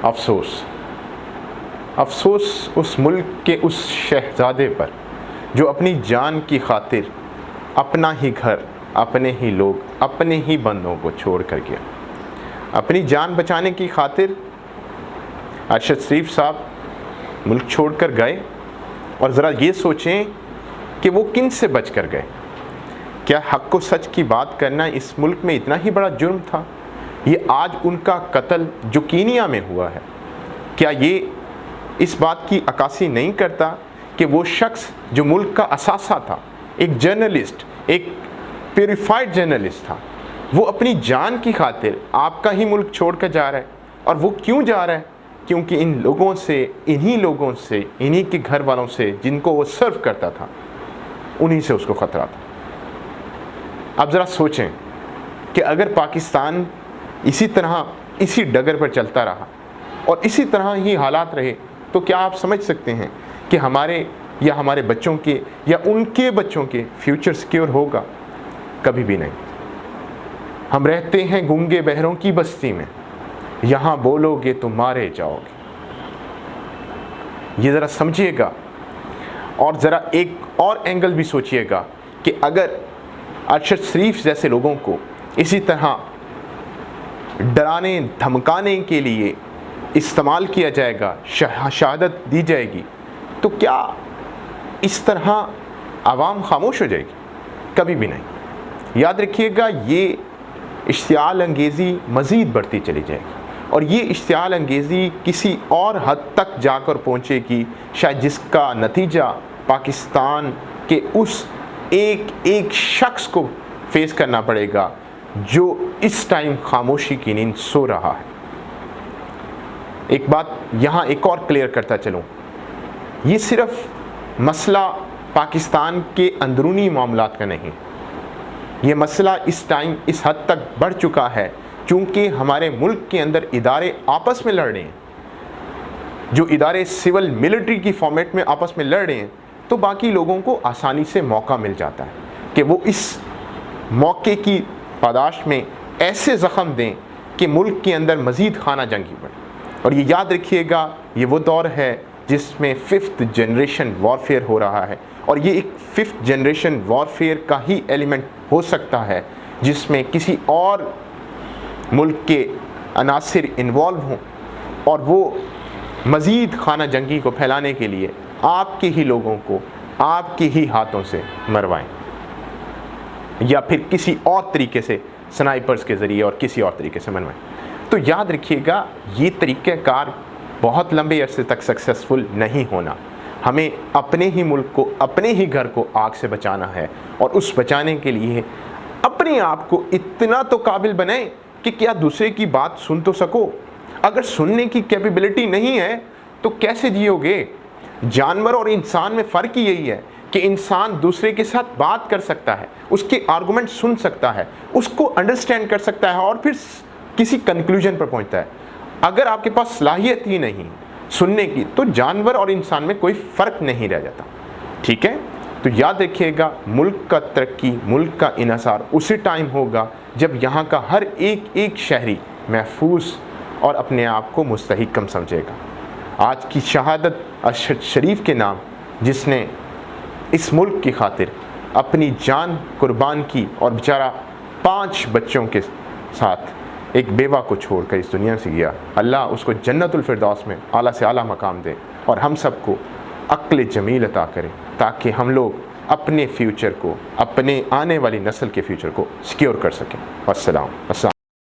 افسوس افسوس اس ملک کے اس شہزادے پر جو اپنی جان کی خاطر اپنا ہی گھر، اپنے ہی لوگ، اپنے ہی بندوں کو چھوڑ کر گیا۔ اپنی جان بچانے کی خاطر ارشد شریف صاحب ملک چھوڑ کر گئے، اور ذرا یہ سوچیں کہ وہ کن سے بچ کر گئے۔ کیا حق و سچ کی بات کرنا اس ملک میں اتنا ہی بڑا جرم تھا؟ یہ آج ان کا قتل جو کینیا میں ہوا ہے، کیا یہ اس بات کی عکاسی نہیں کرتا کہ وہ شخص جو ملک کا اثاثہ تھا، ایک جرنلسٹ، ایک پیوریفائڈ جرنلسٹ تھا، وہ اپنی جان کی خاطر آپ کا ہی ملک چھوڑ کر جا رہا ہے؟ اور وہ کیوں جا رہا ہے؟ کیونکہ ان لوگوں سے، انہی کے گھر والوں سے جن کو وہ سرو کرتا تھا، انہی سے اس کو خطرہ تھا۔ اب ذرا سوچیں کہ اگر پاکستان اسی طرح اسی ڈگر پر چلتا رہا اور اسی طرح ہی حالات رہے تو کیا آپ سمجھ سکتے ہیں کہ ہمارے بچوں کے یا ان کے بچوں کے فیوچر سیکیور ہوگا؟ کبھی بھی نہیں۔ ہم رہتے ہیں گونگے بہروں کی بستی میں، یہاں بولو گے تو مارے جاؤ گے۔ یہ ذرا سمجھیے گا، اور ذرا ایک اور اینگل بھی سوچیے گا کہ اگر ارشد شریف جیسے لوگوں کو اسی طرح ڈرانے دھمکانے کے لیے استعمال کیا جائے گا، شہادت دی جائے گی، تو کیا اس طرح عوام خاموش ہو جائے گی؟ کبھی بھی نہیں۔ یاد رکھیے گا، یہ اشتعال انگیزی مزید بڑھتی چلی جائے گی، اور یہ اشتعال انگیزی کسی اور حد تک جا کر پہنچے گی، شاید جس کا نتیجہ پاکستان کے اس ایک شخص کو فیس کرنا پڑے گا جو اس ٹائم خاموشی کی نیند سو رہا ہے۔ ایک بات یہاں ایک اور کلیئر کرتا چلوں، یہ صرف مسئلہ پاکستان کے اندرونی معاملات کا نہیں، یہ مسئلہ اس ٹائم اس حد تک بڑھ چکا ہے چونکہ ہمارے ملک کے اندر ادارے آپس میں لڑ رہے ہیں، جو ادارے سول ملٹری کی فارمیٹ میں آپس میں لڑ رہے ہیں، تو باقی لوگوں کو آسانی سے موقع مل جاتا ہے کہ وہ اس موقع کی پاداش میں ایسے زخم دیں کہ ملک کے اندر مزید خانہ جنگی بڑھے۔ اور یہ یاد رکھیے گا، یہ وہ دور ہے جس میں 5th جنریشن وارفیئر ہو رہا ہے، اور یہ ایک 5th جنریشن وارفیئر کا ہی ایلیمنٹ ہو سکتا ہے جس میں کسی اور ملک کے عناصر انوالو ہوں، اور وہ مزید خانہ جنگی کو پھیلانے کے لیے آپ کے ہی لوگوں کو آپ کے ہی ہاتھوں سے مروائیں، یا پھر کسی اور طریقے سے سنائپرز کے ذریعے اور کسی اور طریقے سے منوائیں۔ تو یاد رکھیے گا، یہ طریقہ کار بہت لمبے عرصے تک سکسیسفل نہیں ہونا۔ ہمیں اپنے ہی ملک کو، اپنے ہی گھر کو آگ سے بچانا ہے، اور اس بچانے کے لیے اپنے آپ کو اتنا تو قابل بنائیں کہ کیا دوسرے کی بات سن تو سکو۔ اگر سننے کی کیپیبلٹی نہیں ہے تو کیسے جیو گے؟ جانور اور انسان میں فرق ہی یہی ہے کہ انسان دوسرے کے ساتھ بات کر سکتا ہے، اس کے آرگومنٹ سن سکتا ہے، اس کو انڈرسٹینڈ کر سکتا ہے، اور پھر کسی کنکلوژن پر پہنچتا ہے۔ اگر آپ کے پاس صلاحیت ہی نہیں سننے کی تو جانور اور انسان میں کوئی فرق نہیں رہ جاتا۔ ٹھیک ہے؟ تو یاد رکھیے گا، ملک کا ترقی، ملک کا انحصار اسی ٹائم ہوگا جب یہاں کا ہر ایک شہری محفوظ اور اپنے آپ کو مستحکم سمجھے گا۔ آج کی شہادت ارشد شریف کے نام، جس نے اس ملک کی خاطر اپنی جان قربان کی اور بیچارہ 5 بچوں کے ساتھ ایک بیوہ کو چھوڑ کر اس دنیا سے گیا، اللہ اس کو جنت الفردوس میں اعلیٰ سے اعلیٰ مقام دے، اور ہم سب کو عقل جمیل عطا کرے تاکہ ہم لوگ اپنے فیوچر کو، اپنے آنے والی نسل کے فیوچر کو سیکیور کر سکیں۔ السلام۔